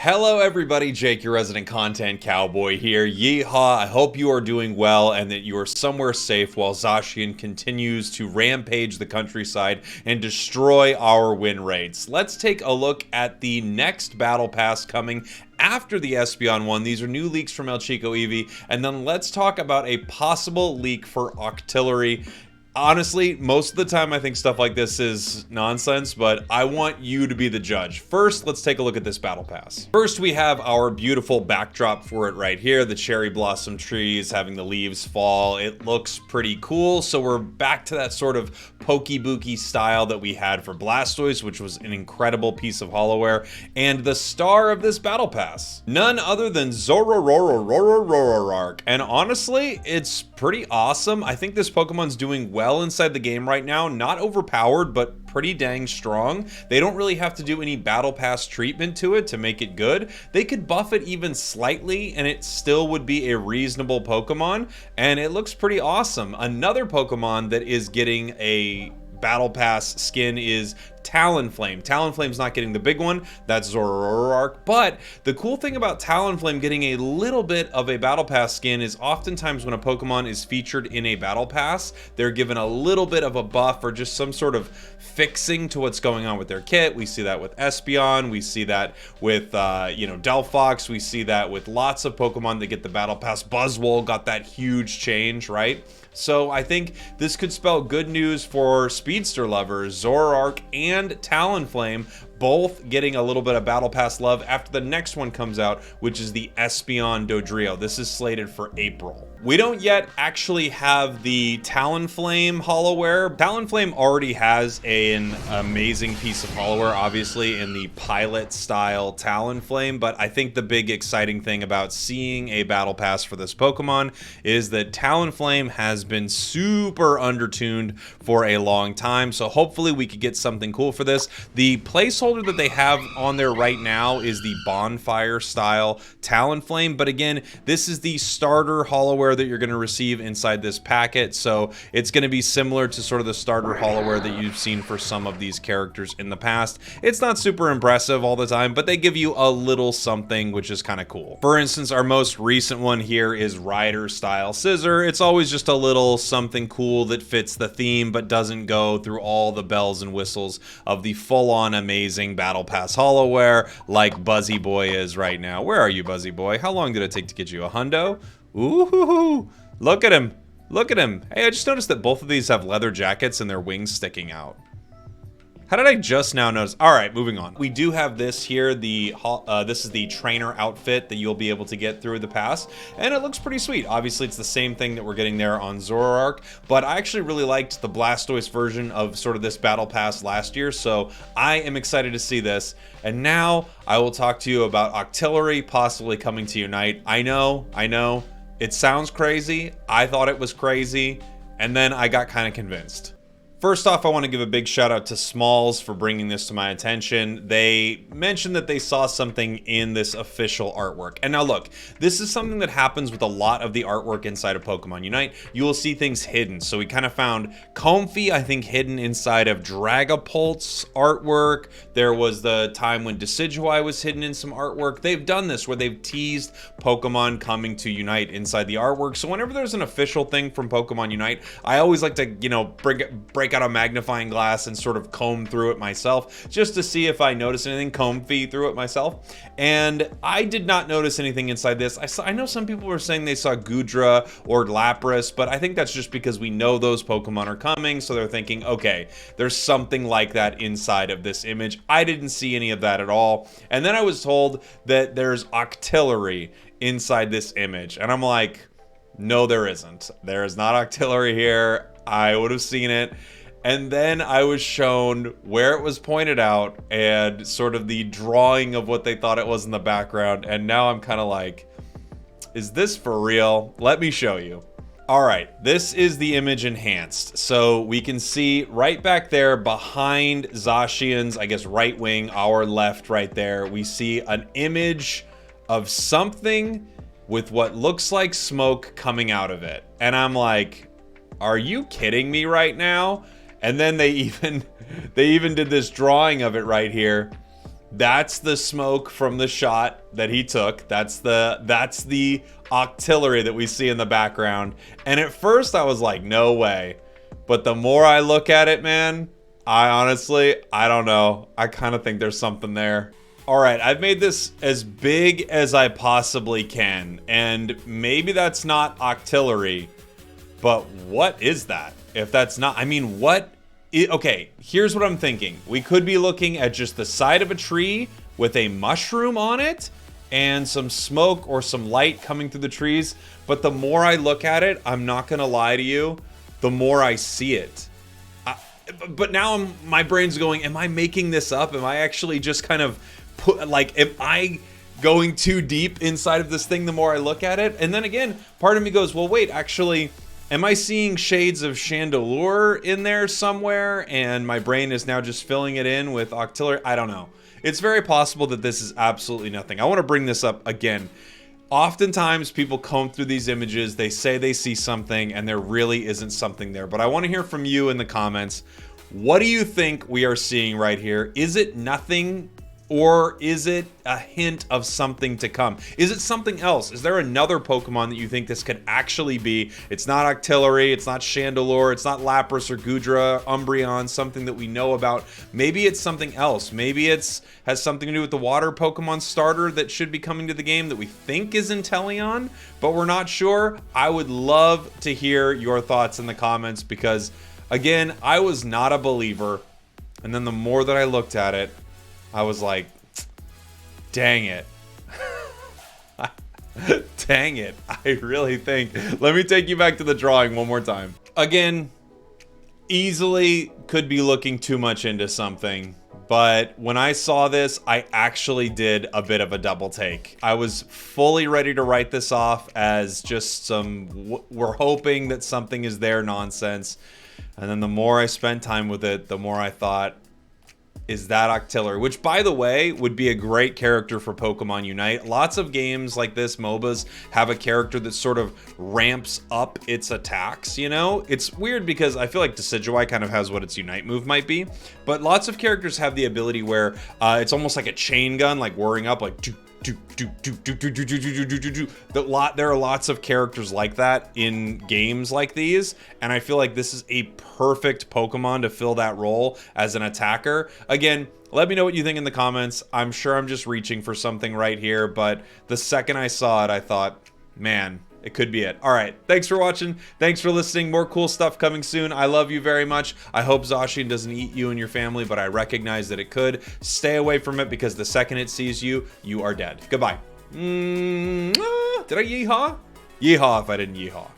Hello everybody, Jake, your resident content cowboy here. Yeehaw, I hope you are doing well and that you are somewhere safe while Zacian continues to rampage the countryside and destroy our win rates. Let's take a look at the next battle pass coming after the Espeon one. These are new leaks from El Chico Eevee, and then let's talk about a possible leak for Octillery. Honestly, most of the time I think stuff like this is nonsense, but I want you to be the judge. First, let's take a look at this battle pass. First, we have our beautiful backdrop for it right here. The cherry blossom trees having the leaves fall. It looks pretty cool. So we're back to that sort of pokey-booky style that we had for Blastoise, which was an incredible piece of holowear. And the star of this battle pass, none other than Zororororororororark. And honestly, it's pretty awesome. I think this Pokemon's doing well inside the game right now. Not overpowered, but pretty dang strong. They don't really have to do any battle pass treatment to it to make it good. They could buff it even slightly and it still would be a reasonable Pokemon, and it looks pretty awesome. Another Pokemon that is getting a battle pass skin is Talonflame. Talonflame's not getting the big one, that's Zororororark, but the cool thing about Talonflame getting a little bit of a battle pass skin is oftentimes when a Pokemon is featured in a battle pass, they're given a little bit of a buff or just some sort of fixing to what's going on with their kit. We see that with Espeon, we see that with Delphox, we see that with lots of Pokemon that get the battle pass. Buzzwole got that huge change, right? So I think this could spell good news for speedster lovers. Zoroark and Talonflame both getting a little bit of battle pass love after the next one comes out, which is the Espeon and Dodrio. This is slated for April. We don't yet actually have the Talonflame holowear. Talonflame already has an amazing piece of holowear, obviously, in the pilot style Talonflame, but I think the big exciting thing about seeing a battle pass for this Pokemon is that Talonflame has been super undertuned for a long time, so hopefully we could get something cool for this. The placeholder that they have on there right now is the bonfire style Talonflame, but again, this is the starter holowear that you're going to receive inside this packet, so it's going to be similar to sort of the starter holowear that you've seen for some of these characters in the past. It's not super impressive all the time, but they give you a little something, which is kind of cool. For instance, our most recent one here is Rider style Scissor. It's always just a little something cool that fits the theme but doesn't go through all the bells and whistles of the full-on amazing battle pass holowear like Buzzy Boy is right now. Where are you, Buzzy Boy? How long did it take to get you a hundo? Ooh, look at him. Look at him. Hey, I just noticed that both of these have leather jackets and their wings sticking out. How did I just now notice? All right, moving on. We do have this here. This is the trainer outfit that you'll be able to get through the pass, and it looks pretty sweet. Obviously, it's the same thing that we're getting there on Zoroark, but I actually really liked the Blastoise version of sort of this battle pass last year, so I am excited to see this. And now I will talk to you about Octillery possibly coming to Unite. I know, it sounds crazy. I thought it was crazy, and then I got kind of convinced. First off, I want to give a big shout out to Smalls for bringing this to my attention. They mentioned that they saw something in this official artwork. And now look, this is something that happens with a lot of the artwork inside of Pokemon Unite. You will see things hidden. So we kind of found Comfey, I think, hidden inside of Dragapult's artwork. There was the time when Decidueye was hidden in some artwork. They've done this where they've teased Pokemon coming to Unite inside the artwork. So whenever there's an official thing from Pokemon Unite, I always like to, break out a magnifying glass and sort of comb through it myself just to see if I notice anything. Comfey through it myself, and I did not notice anything inside this. I know some people were saying they saw Gudra or Lapras, but I think that's just because we know those Pokemon are coming, so they're thinking, okay, there's something like that inside of this image. I didn't see any of that at all, and then I was told that there's Octillery inside this image, and I'm like, no, there isn't. There is not Octillery here. I would have seen it. And then I was shown where it was pointed out and sort of the drawing of what they thought it was in the background. And now I'm kind of like, is this for real? Let me show you. All right, this is the image enhanced. So we can see right back there behind Zacian's, I guess, right wing, our left right there, we see an image of something with what looks like smoke coming out of it. And I'm like, are you kidding me right now? And then they even did this drawing of it right here. That's the smoke from the shot that he took. That's the Octillery that we see in the background. And at first I was like, no way. But the more I look at it, man, I don't know. I kind of think there's something there. All right, I've made this as big as I possibly can. And maybe that's not Octillery, but what is that? If that's not, I mean, what? Okay, here's what I'm thinking. We could be looking at just the side of a tree with a mushroom on it and some smoke or some light coming through the trees. But the more I look at it, I'm not gonna lie to you, the more I see it. But now my brain's going, am I making this up? Am I actually just kind of am I going too deep inside of this thing the more I look at it? And then again, part of me goes, well, wait, actually, am I seeing shades of Chandelure in there somewhere? And my brain is now just filling it in with Octillery? I don't know. It's very possible that this is absolutely nothing. I want to bring this up again. Oftentimes people comb through these images, they say they see something, and there really isn't something there. But I want to hear from you in the comments. What do you think we are seeing right here? Is it nothing? Or is it a hint of something to come? Is it something else? Is there another Pokemon that you think this could actually be? It's not Octillery, it's not Chandelure, it's not Lapras or Goodra, Umbreon, something that we know about. Maybe it's something else. Maybe it's has something to do with the water Pokemon starter that should be coming to the game that we think is Inteleon, but we're not sure. I would love to hear your thoughts in the comments because, again, I was not a believer. And then the more that I looked at it, I was like, dang it. Dang it. I really think. Let me take you back to the drawing one more time. Again, easily could be looking too much into something. But when I saw this, I actually did a bit of a double take. I was fully ready to write this off as just some, we're hoping that something is there nonsense. And then the more I spent time with it, the more I thought, is that Octillery, which, by the way, would be a great character for Pokemon Unite. Lots of games like this, MOBAs, have a character that sort of ramps up its attacks, you know? It's weird because I feel like Decidueye kind of has what its Unite move might be, but lots of characters have the ability where it's almost like a chain gun, like whirring up, like there are lots of characters like that in games like these, and I feel like this is a perfect Pokemon to fill that role as an attacker. Again, let me know what you think in the comments. I'm sure I'm just reaching for something right here, but the second I saw it, I thought, man, it could be it. All right, thanks for watching. Thanks for listening. More cool stuff coming soon. I love you very much. I hope Zacian doesn't eat you and your family, but I recognize that it could. Stay away from it because the second it sees you, you are dead. Goodbye. Did I yeehaw? Yeehaw if I didn't yeehaw.